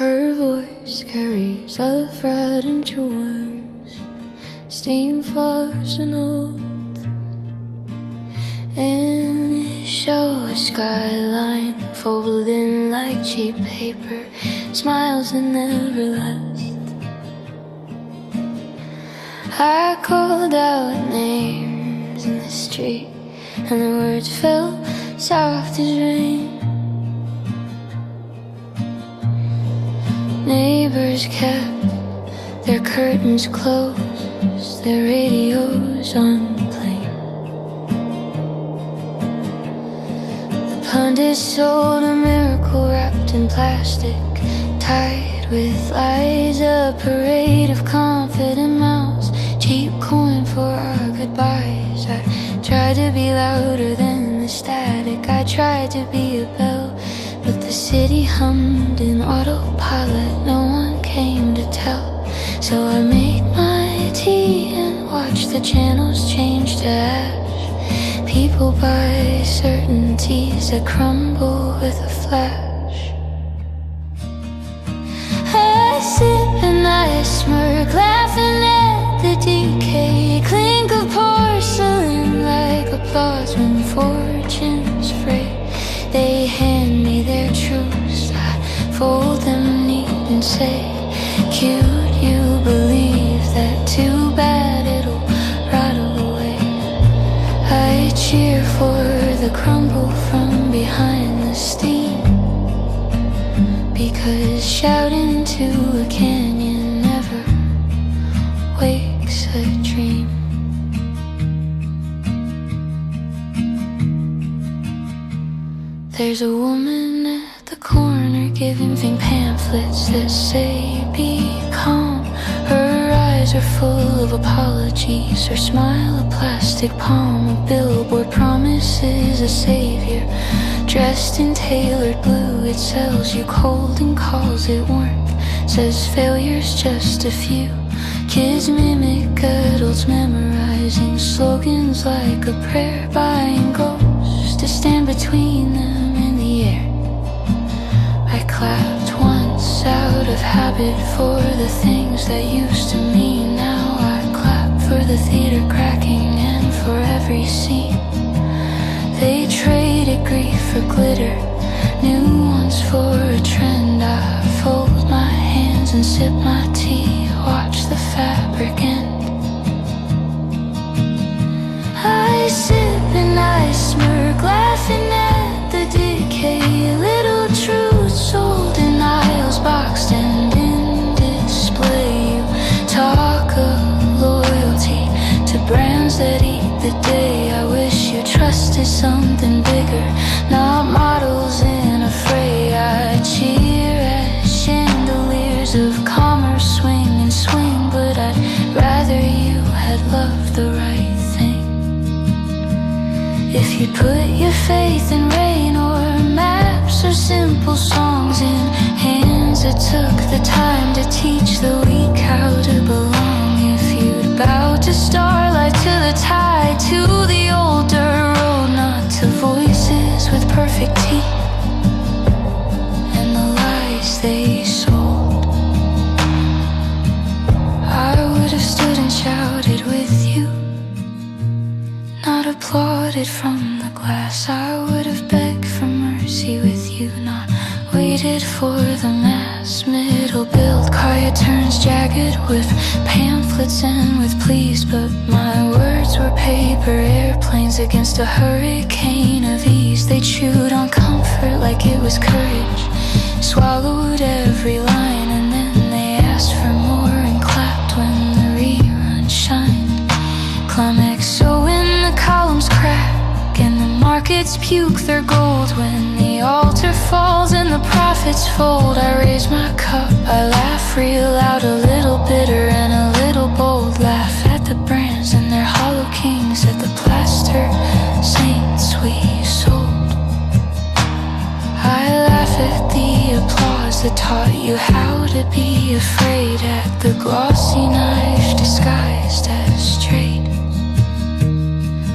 Her voice carries a thread into worms, steam flush and old, and it shows a skyline folded in like cheap paper, smiles that never last. I called out names in the street, and the words fell soft as rain. Neighbors kept their curtains closed, their radios unplayed. The pundits sold a miracle wrapped in plastic, tied with lies, a parade of confident mouths, cheap coin for our goodbyes. I tried to be louder than the static, I tried to be a bell, but the city hummed in autopilot, no one came to tell. So I made my tea and watched the channels change to ash. People buy certainties that crumble with a flash. I sip and I smirk, laughing at the decay, clink of porcelain like applause when fortune's frayed. They hand me their truths, I fold them neat and say, cute, you believe that, too bad it'll rot away. I cheer for the crumble from behind the steam, because shouting into a canyon never wakes a dream. There's a woman at the corner giving vain pamphlets that say be calm. Her eyes are full of apologies, her smile a plastic palm. A billboard promises a savior, dressed in tailored blue. It sells you cold and calls it warmth, says failure's just a few. Kids mimic adults memorizing slogans like a prayer, buying ghosts to stand between them in the air. I clapped once out of habit for the things that used to mean. Now I clap for the theater cracking and for every scene. They traded grief for glitter, nuance for a trend. I fold my hands and sip my tea, watch the fabric end. I sip and I smirk, laughing at the decay. Little truths sold in aisles, boxed and in display. You talk of loyalty to brands that eat the day. I wish you trusted something bigger, not models in a fray. I cheer at chandeliers of commerce swing and swing, but I'd rather you had loved the right thing. If you put your faith in rain or maps or simple songs in hands that took the time to teach the weak how to belong. If you'd bow to starlight, to the tide, to the older road, not to voices with perfect teeth and the lies they sold. I would have stood and shouted with you, not applauded from the glass. I would have begged for mercy with you, not waited for the mass. Middle build car, your turns jagged with pamphlets and with pleas, but my words were paper airplanes against a hurricane of ease. They chewed on comfort like it was courage, swallowed every line, and then they asked for more and clapped when the rerun shined. Climax, so when the columns crack and the markets puke their gold, when the altar falls and the prophets fold, I raise my cup, I laugh real loud, a little bitter and a little bold. Laugh at the brands and their hollow kings, at the plaster saints we sold. I laugh at the applause that taught you how to be afraid, at the glossy knife disguised as trade.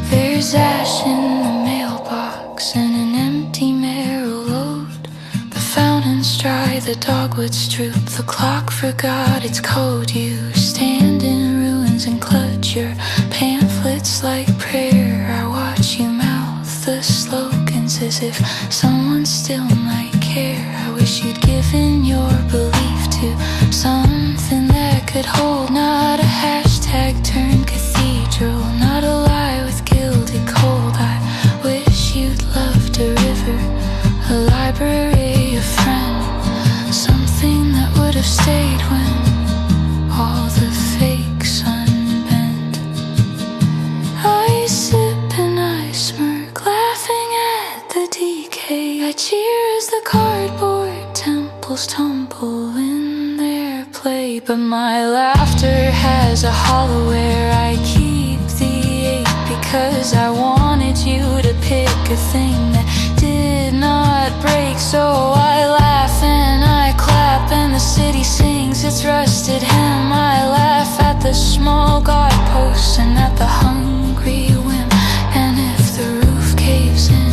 There's ash in the mailbox and an empty marrow load. The fountains dry, the dogwoods droop. The clock forgot its code. You stand in ruins and clutch your pamphlets like prayer. I watch you mouth the slogans as if someone still might care. I wish you'd given your belief to something that could hold. Not a hashtag turned cathedral, not a lie with gilded cold. I wish you'd loved a river, a library, a friend, something that would have stayed when all the fakes unbent. I sip and I smirk, laughing at the decay. I cheer as the cardboard temples tumble in their play. But my laughter has a hollow where I keep the ache, because I wanted you to pick a thing that did not break. So I laugh and I clap and the city sings its rusted hymn. I laugh at the small guideposts and at the hungry whim. And if the roof caves in,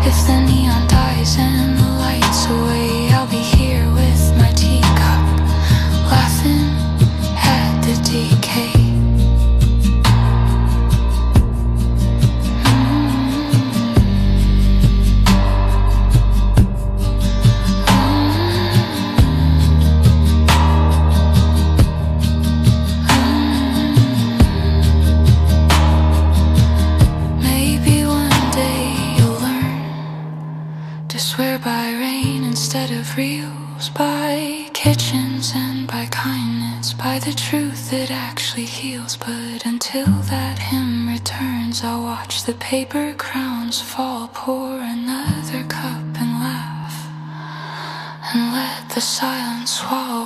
if the neon dies and the lights away, I'll be here with my teacup, laughing at the decay. Swear by rain instead of reels, by kitchens and by kindness, by the truth that actually heals. But until that hymn returns, I'll watch the paper crowns fall, pour another cup and laugh, and let the silence swallow